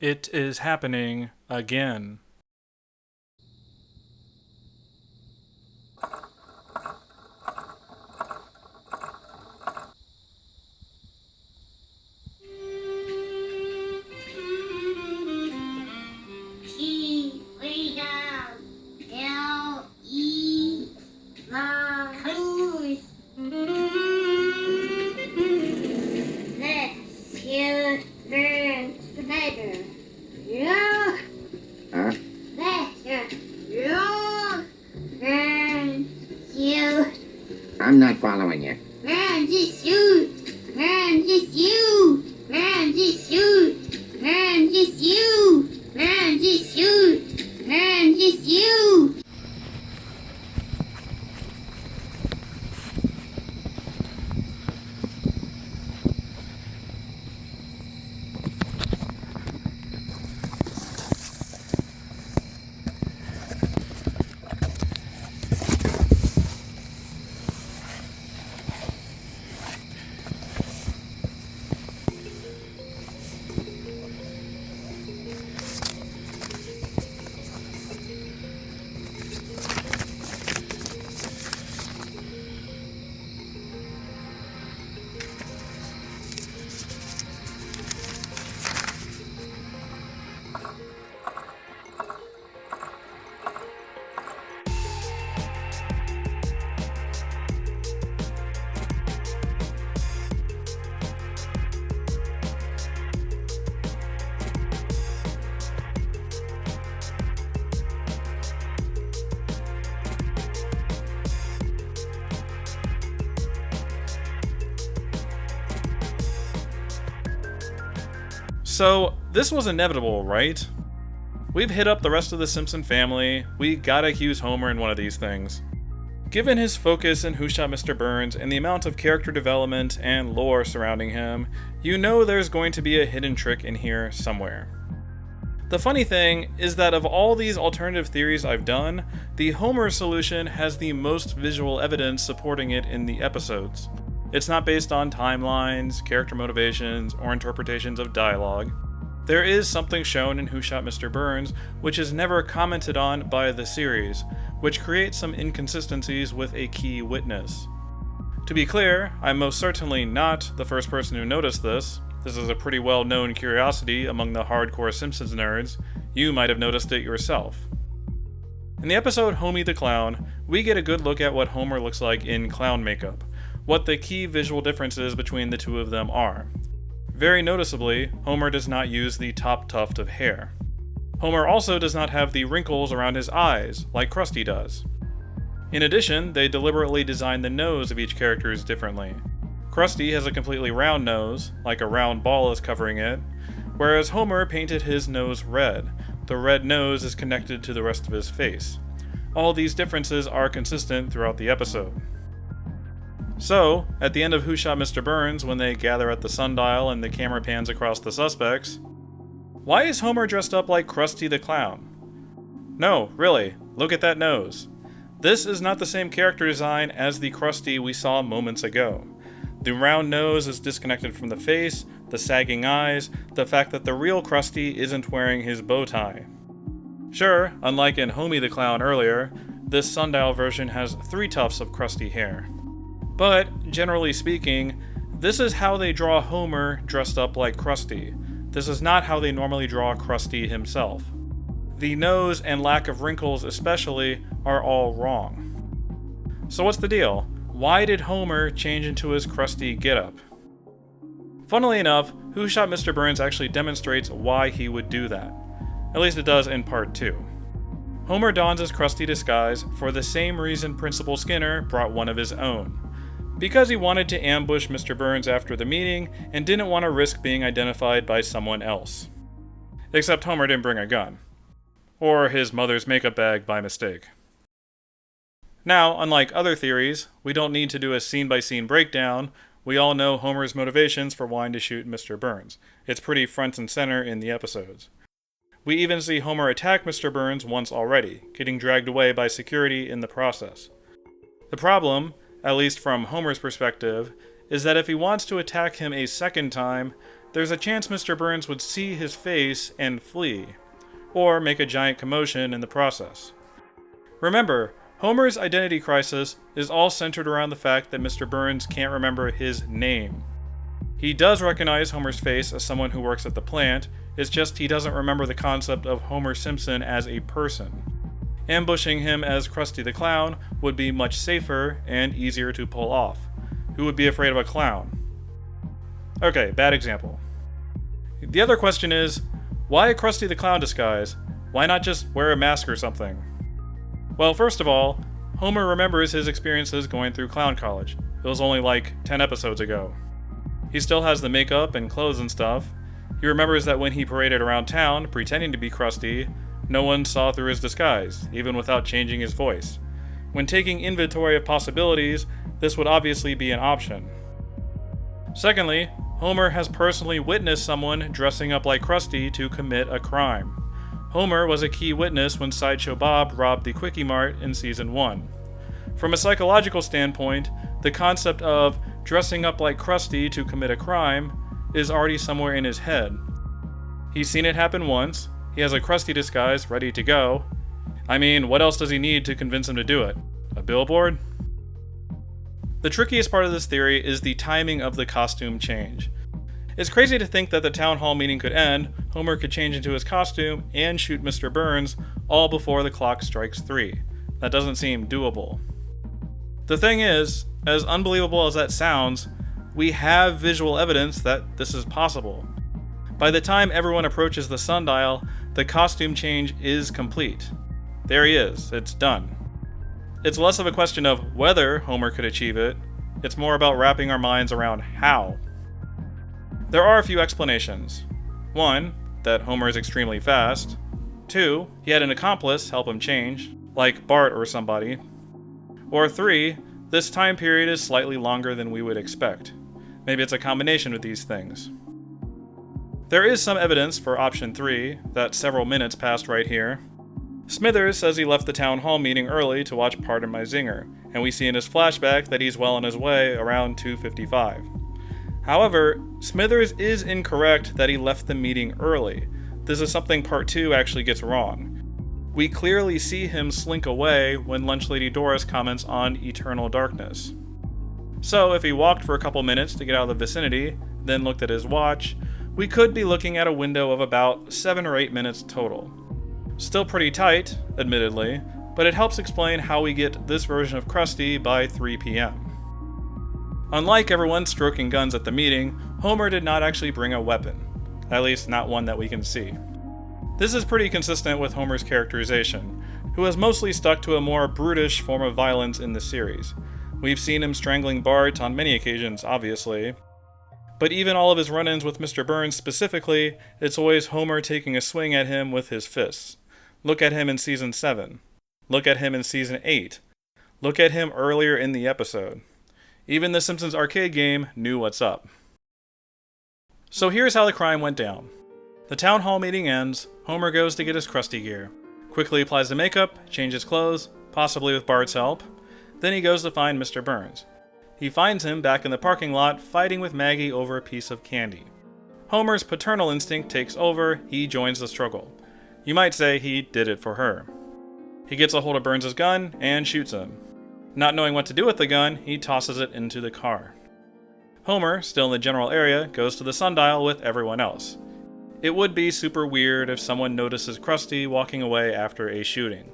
It is happening again. T, lay down. L, E, la, cruise. Let's you burn together. Look. Huh? Let's look. Burn you. I'm not following you. Burn this suit. Burn this you. Burn this suit. Burn this you. Burn this suit. Burn this you. So, this was inevitable, right? We've hit up the rest of the Simpson family, we gotta accuse Homer in one of these things. Given his focus in Who Shot Mr. Burns and the amount of character development and lore surrounding him, you know there's going to be a hidden trick in here somewhere. The funny thing is that of all these alternative theories I've done, the Homer solution has the most visual evidence supporting it in the episodes. It's not based on timelines, character motivations, or interpretations of dialogue. There is something shown in Who Shot Mr. Burns which is never commented on by the series, which creates some inconsistencies with a key witness. To be clear, I'm most certainly not the first person who noticed this. This is a pretty well-known curiosity among the hardcore Simpsons nerds. You might have noticed it yourself. In the episode Homie the Clown, we get a good look at what Homer looks like in clown makeup, what the key visual differences between the two of them are. Very noticeably, Homer does not use the top tuft of hair. Homer also does not have the wrinkles around his eyes, like Krusty does. In addition, they deliberately designed the nose of each character differently. Krusty has a completely round nose, like a round ball is covering it, whereas Homer painted his nose red. The red nose is connected to the rest of his face. All these differences are consistent throughout the episode. So, at the end of Who Shot Mr. Burns, when they gather at the sundial and the camera pans across the suspects, why is Homer dressed up like Krusty the Clown? No, really, look at that nose. This is not the same character design as the Krusty we saw moments ago. The round nose is disconnected from the face, the sagging eyes, the fact that the real Krusty isn't wearing his bow tie. Sure, unlike in Homie the Clown earlier, this sundial version has 3 tufts of Krusty hair. But, generally speaking, this is how they draw Homer dressed up like Krusty. This is not how they normally draw Krusty himself. The nose and lack of wrinkles especially are all wrong. So what's the deal? Why did Homer change into his Krusty getup? Funnily enough, Who Shot Mr. Burns actually demonstrates why he would do that. At least it does in part 2. Homer dons his Krusty disguise for the same reason Principal Skinner brought one of his own. Because he wanted to ambush Mr. Burns after the meeting and didn't want to risk being identified by someone else. Except Homer didn't bring a gun. Or his mother's makeup bag by mistake. Now, unlike other theories, we don't need to do a scene-by-scene breakdown. We all know Homer's motivations for wanting to shoot Mr. Burns. It's pretty front and center in the episodes. We even see Homer attack Mr. Burns once already, getting dragged away by security in the process. The problem, at least from Homer's perspective, is that if he wants to attack him a second time, there's a chance Mr. Burns would see his face and flee, or make a giant commotion in the process. Remember, Homer's identity crisis is all centered around the fact that Mr. Burns can't remember his name. He does recognize Homer's face as someone who works at the plant, it's just he doesn't remember the concept of Homer Simpson as a person. Ambushing him as Krusty the Clown would be much safer and easier to pull off. Who would be afraid of a clown? Okay, bad example. The other question is, why a Krusty the Clown disguise? Why not just wear a mask or something? Well, first of all, Homer remembers his experiences going through clown college. It was only like 10 episodes ago. He still has the makeup and clothes and stuff. He remembers that when he paraded around town, pretending to be Krusty, no one saw through his disguise, even without changing his voice. When taking inventory of possibilities, this would obviously be an option. Secondly, Homer has personally witnessed someone dressing up like Krusty to commit a crime. Homer was a key witness when Sideshow Bob robbed the Quickie Mart in Season 1. From a psychological standpoint, the concept of dressing up like Krusty to commit a crime is already somewhere in his head. He's seen it happen once, he has a Krusty disguise ready to go. I mean, what else does he need to convince him to do it? A billboard? The trickiest part of this theory is the timing of the costume change. It's crazy to think that the town hall meeting could end, Homer could change into his costume, and shoot Mr. Burns all before the clock strikes 3. That doesn't seem doable. The thing is, as unbelievable as that sounds, we have visual evidence that this is possible. By the time everyone approaches the sundial, the costume change is complete. There he is, it's done. It's less of a question of whether Homer could achieve it, it's more about wrapping our minds around how. There are a few explanations. 1, that Homer is extremely fast. 2, he had an accomplice help him change, like Bart or somebody. Or 3, this time period is slightly longer than we would expect. Maybe it's a combination of these things. There is some evidence for option 3, that several minutes passed right here. Smithers says he left the town hall meeting early to watch Pardon My Zinger, and we see in his flashback that he's well on his way around 2:55. However, Smithers is incorrect that he left the meeting early. This is something Part 2 actually gets wrong. We clearly see him slink away when Lunch Lady Doris comments on eternal darkness. So if he walked for a couple minutes to get out of the vicinity, then looked at his watch, we could be looking at a window of about 7 or 8 minutes total. Still pretty tight, admittedly, but it helps explain how we get this version of Krusty by 3 p.m. Unlike everyone stroking guns at the meeting, Homer did not actually bring a weapon. At least not one that we can see. This is pretty consistent with Homer's characterization, who has mostly stuck to a more brutish form of violence in the series. We've seen him strangling Bart on many occasions, obviously. But even all of his run-ins with Mr. Burns specifically, it's always Homer taking a swing at him with his fists. Look at him in Season 7. Look at him in Season 8. Look at him earlier in the episode. Even the Simpsons arcade game knew what's up. So here's how the crime went down. The town hall meeting ends, Homer goes to get his Krusty gear. Quickly applies the makeup, changes clothes, possibly with Bart's help. Then he goes to find Mr. Burns. He finds him back in the parking lot fighting with Maggie over a piece of candy. Homer's paternal instinct takes over, he joins the struggle. You might say he did it for her. He gets a hold of Burns' gun and shoots him. Not knowing what to do with the gun, he tosses it into the car. Homer, still in the general area, goes to the sundial with everyone else. It would be super weird if someone notices Krusty walking away after a shooting.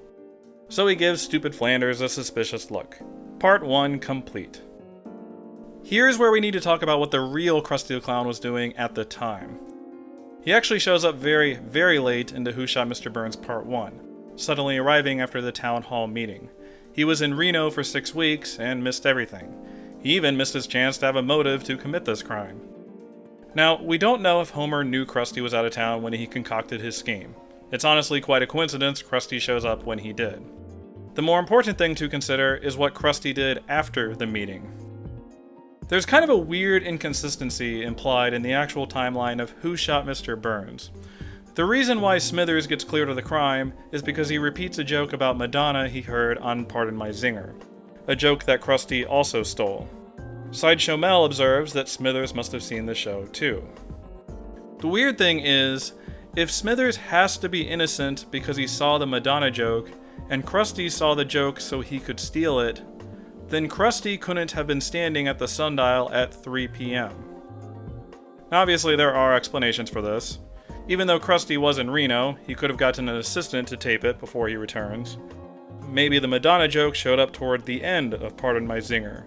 So he gives Stupid Flanders a suspicious look. Part 1 complete. Here's where we need to talk about what the real Krusty the Clown was doing at the time. He actually shows up very, very late into Who Shot Mr. Burns Part 1, suddenly arriving after the town hall meeting. He was in Reno for 6 weeks and missed everything. He even missed his chance to have a motive to commit this crime. Now, we don't know if Homer knew Krusty was out of town when he concocted his scheme. It's honestly quite a coincidence Krusty shows up when he did. The more important thing to consider is what Krusty did after the meeting. There's kind of a weird inconsistency implied in the actual timeline of Who Shot Mr. Burns. The reason why Smithers gets cleared of the crime is because he repeats a joke about Madonna he heard on Pardon My Zinger, a joke that Krusty also stole. Sideshow Mel observes that Smithers must have seen the show too. The weird thing is, if Smithers has to be innocent because he saw the Madonna joke, and Krusty saw the joke so he could steal it, then Krusty couldn't have been standing at the sundial at 3 p.m. Obviously, there are explanations for this. Even though Krusty was in Reno, he could have gotten an assistant to tape it before he returns. Maybe the Madonna joke showed up toward the end of Pardon My Zinger.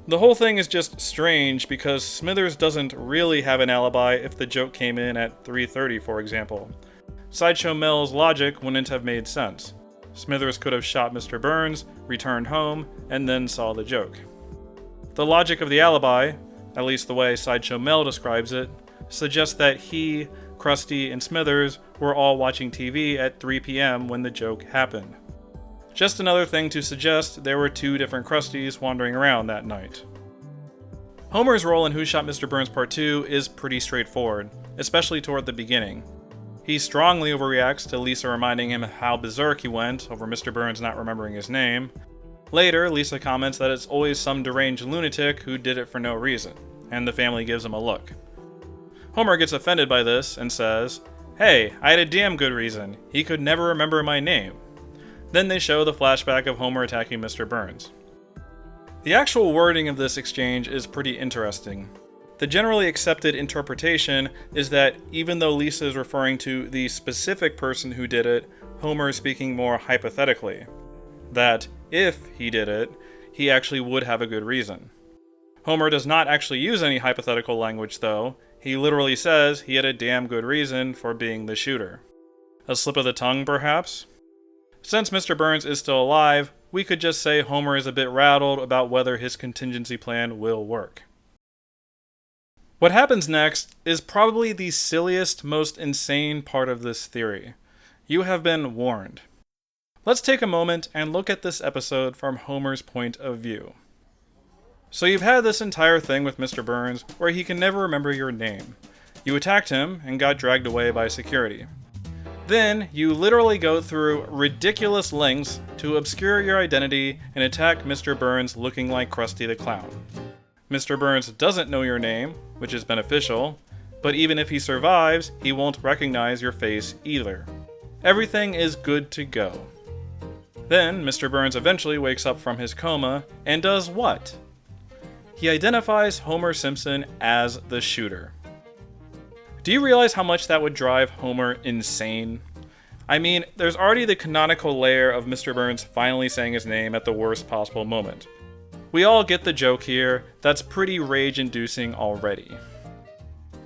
The whole thing is just strange because Smithers doesn't really have an alibi if the joke came in at 3:30, for example. Sideshow Mel's logic wouldn't have made sense. Smithers could have shot Mr. Burns, returned home, and then saw the joke. The logic of the alibi, at least the way Sideshow Mel describes it, suggests that he, Krusty, and Smithers were all watching TV at 3 p.m. when the joke happened. Just another thing to suggest there were two different Krustys wandering around that night. Homer's role in Who Shot Mr. Burns Part 2 is pretty straightforward, especially toward the beginning. He strongly overreacts to Lisa reminding him how berserk he went over Mr. Burns not remembering his name. Later, Lisa comments that it's always some deranged lunatic who did it for no reason, and the family gives him a look. Homer gets offended by this and says, "Hey, I had a damn good reason. He could never remember my name." Then they show the flashback of Homer attacking Mr. Burns. The actual wording of this exchange is pretty interesting. The generally accepted interpretation is that even though Lisa is referring to the specific person who did it, Homer is speaking more hypothetically. That, if he did it, he actually would have a good reason. Homer does not actually use any hypothetical language though. He literally says he had a damn good reason for being the shooter. A slip of the tongue, perhaps? Since Mr. Burns is still alive, we could just say Homer is a bit rattled about whether his contingency plan will work. What happens next is probably the silliest, most insane part of this theory. You have been warned. Let's take a moment and look at this episode from Homer's point of view. So you've had this entire thing with Mr. Burns where he can never remember your name. You attacked him and got dragged away by security. Then, you literally go through ridiculous lengths to obscure your identity and attack Mr. Burns looking like Krusty the Clown. Mr. Burns doesn't know your name, which is beneficial, but even if he survives, he won't recognize your face either. Everything is good to go. Then, Mr. Burns eventually wakes up from his coma and does what? He identifies Homer Simpson as the shooter. Do you realize how much that would drive Homer insane? I mean, there's already the canonical layer of Mr. Burns finally saying his name at the worst possible moment. We all get the joke here, that's pretty rage-inducing already.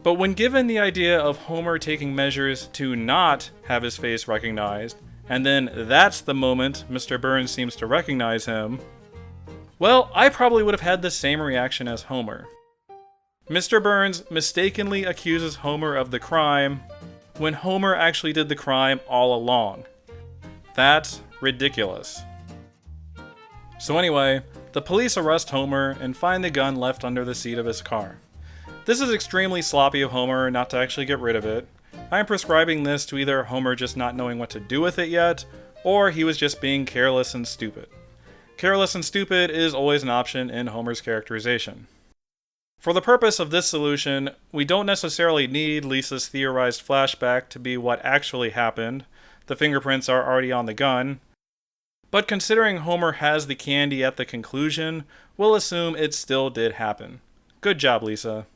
But when given the idea of Homer taking measures to not have his face recognized, and then that's the moment Mr. Burns seems to recognize him, well, I probably would have had the same reaction as Homer. Mr. Burns mistakenly accuses Homer of the crime when Homer actually did the crime all along. That's ridiculous. So anyway, the police arrest Homer and find the gun left under the seat of his car. This is extremely sloppy of Homer not to actually get rid of it. I'm prescribing this to either Homer just not knowing what to do with it yet, or he was just being careless and stupid. Careless and stupid is always an option in Homer's characterization. For the purpose of this solution, we don't necessarily need Lisa's theorized flashback to be what actually happened. The fingerprints are already on the gun. But considering Homer has the candy at the conclusion, we'll assume it still did happen. Good job, Lisa.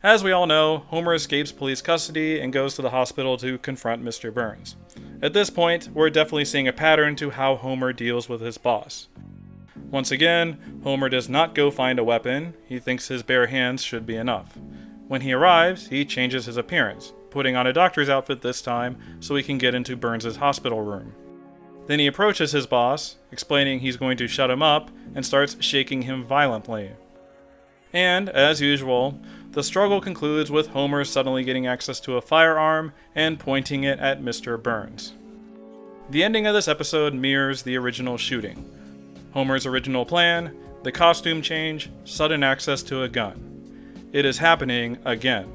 As we all know, Homer escapes police custody and goes to the hospital to confront Mr. Burns. At this point, we're definitely seeing a pattern to how Homer deals with his boss. Once again, Homer does not go find a weapon. He thinks his bare hands should be enough. When he arrives, he changes his appearance, putting on a doctor's outfit this time so he can get into Burns' hospital room. Then he approaches his boss, explaining he's going to shut him up, and starts shaking him violently. And, as usual, the struggle concludes with Homer suddenly getting access to a firearm and pointing it at Mr. Burns. The ending of this episode mirrors the original shooting. Homer's original plan, the costume change, sudden access to a gun. It is happening again.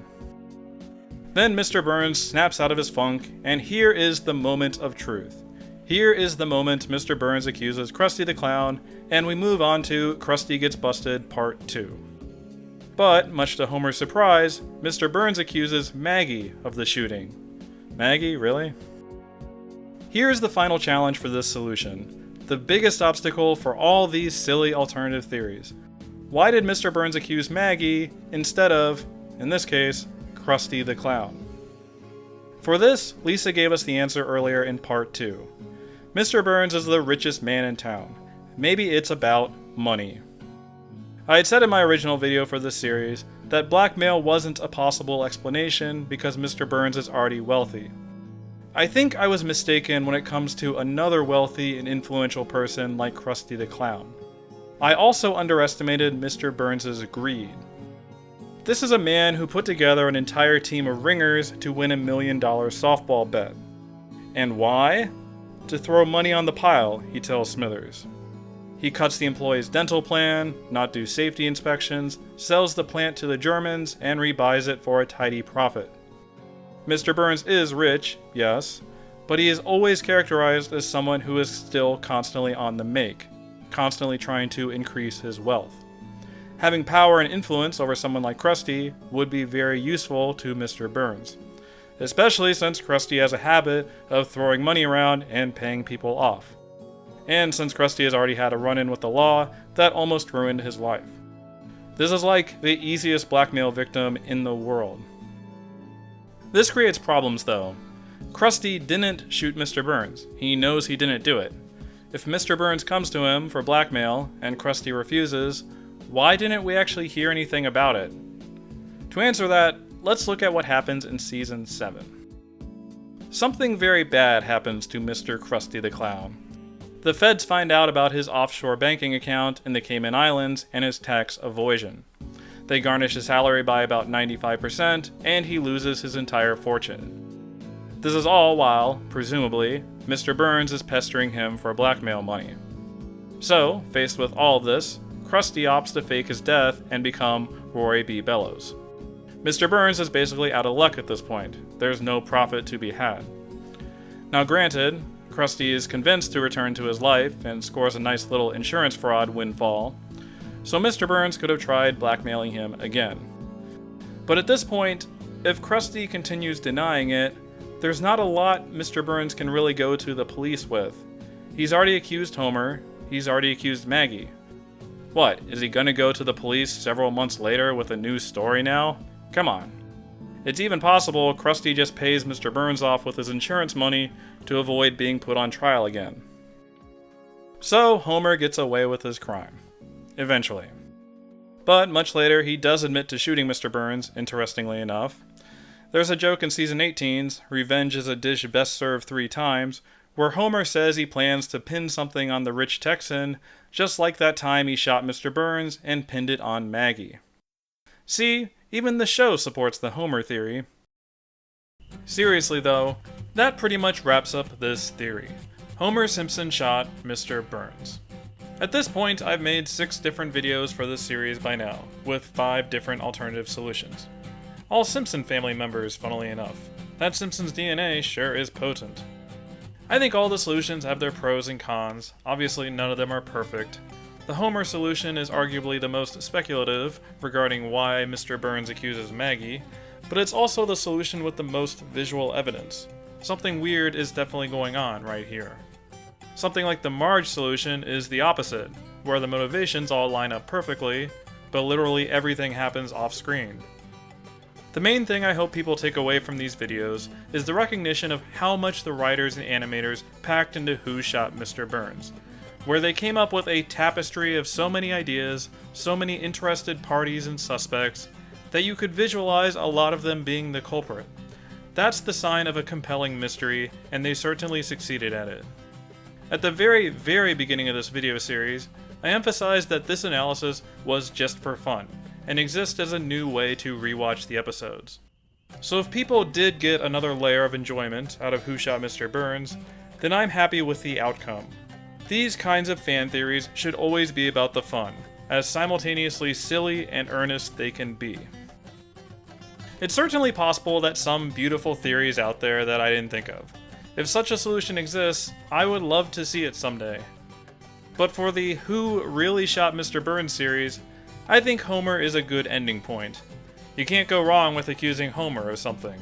Then Mr. Burns snaps out of his funk, and here is the moment of truth. Here is the moment Mr. Burns accuses Krusty the Clown, and we move on to Krusty Gets Busted Part 2. But, much to Homer's surprise, Mr. Burns accuses Maggie of the shooting. Maggie, really? Here's the final challenge for this solution. The biggest obstacle for all these silly alternative theories. Why did Mr. Burns accuse Maggie instead of, in this case, Krusty the Clown? For this, Lisa gave us the answer earlier in part 2. Mr. Burns is the richest man in town. Maybe it's about money. I had said in my original video for this series that blackmail wasn't a possible explanation because Mr. Burns is already wealthy. I think I was mistaken when it comes to another wealthy and influential person like Krusty the Clown. I also underestimated Mr. Burns' greed. This is a man who put together an entire team of ringers to win $1 million softball bet. And why? To throw money on the pile, he tells Smithers. He cuts the employee's dental plan, not do safety inspections, sells the plant to the Germans, and rebuys it for a tidy profit. Mr. Burns is rich, yes, but he is always characterized as someone who is still constantly on the make, constantly trying to increase his wealth. Having power and influence over someone like Krusty would be very useful to Mr. Burns, especially since Krusty has a habit of throwing money around and paying people off. And since Krusty has already had a run-in with the law that almost ruined his life. This is like the easiest blackmail victim in the world. This creates problems though. Krusty didn't shoot Mr. Burns. He knows he didn't do it. If Mr. Burns comes to him for blackmail and Krusty refuses, why didn't we actually hear anything about it? To answer that, let's look at what happens in Season 7. Something very bad happens to Mr. Krusty the Clown. The feds find out about his offshore banking account in the Cayman Islands and his tax evasion. They garnish his salary by about 95%, and he loses his entire fortune. This is all while, presumably, Mr. Burns is pestering him for blackmail money. So, faced with all of this, Krusty opts to fake his death and become Roy B. Bellows. Mr. Burns is basically out of luck at this point. There's no profit to be had. Now granted, Krusty is convinced to return to his life and scores a nice little insurance fraud windfall, so Mr. Burns could have tried blackmailing him again. But at this point, if Krusty continues denying it, there's not a lot Mr. Burns can really go to the police with. He's already accused Homer, he's already accused Maggie. What, is he gonna go to the police several months later with a new story now? Come on. It's even possible Krusty just pays Mr. Burns off with his insurance money to avoid being put on trial again. So Homer gets away with his crime. Eventually. But much later, he does admit to shooting Mr. Burns, interestingly enough. There's a joke in Season 18's Revenge is a Dish Best Served 3 Times, where Homer says he plans to pin something on the rich Texan, just like that time he shot Mr. Burns and pinned it on Maggie. See, even the show supports the Homer theory. Seriously though, that pretty much wraps up this theory. Homer Simpson shot Mr. Burns. At this point, I've made 6 different videos for this series by now, with 5 different alternative solutions. All Simpson family members, funnily enough. That Simpsons DNA sure is potent. I think all the solutions have their pros and cons. Obviously, none of them are perfect. The Homer solution is arguably the most speculative regarding why Mr. Burns accuses Maggie, but it's also the solution with the most visual evidence. Something weird is definitely going on right here. Something like the Marge solution is the opposite, where the motivations all line up perfectly, but literally everything happens off-screen. The main thing I hope people take away from these videos is the recognition of how much the writers and animators packed into Who Shot Mr. Burns, where they came up with a tapestry of so many ideas, so many interested parties and suspects, that you could visualize a lot of them being the culprit. That's the sign of a compelling mystery, and they certainly succeeded at it. At the very, very beginning of this video series, I emphasized that this analysis was just for fun, and exists as a new way to rewatch the episodes. So if people did get another layer of enjoyment out of Who Shot Mr. Burns, then I'm happy with the outcome. These kinds of fan theories should always be about the fun, as simultaneously silly and earnest they can be. It's certainly possible that some beautiful theory is out there that I didn't think of. If such a solution exists, I would love to see it someday. But for the Who Really Shot Mr. Burns series, I think Homer is a good ending point. You can't go wrong with accusing Homer of something.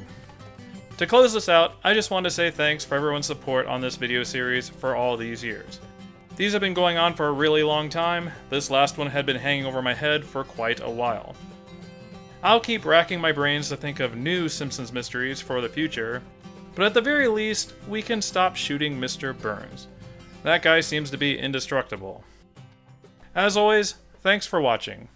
To close this out, I just want to say thanks for everyone's support on this video series for all these years. These have been going on for a really long time. This last one had been hanging over my head for quite a while. I'll keep racking my brains to think of new Simpsons mysteries for the future, but at the very least, we can stop shooting Mr. Burns. That guy seems to be indestructible. As always, thanks for watching.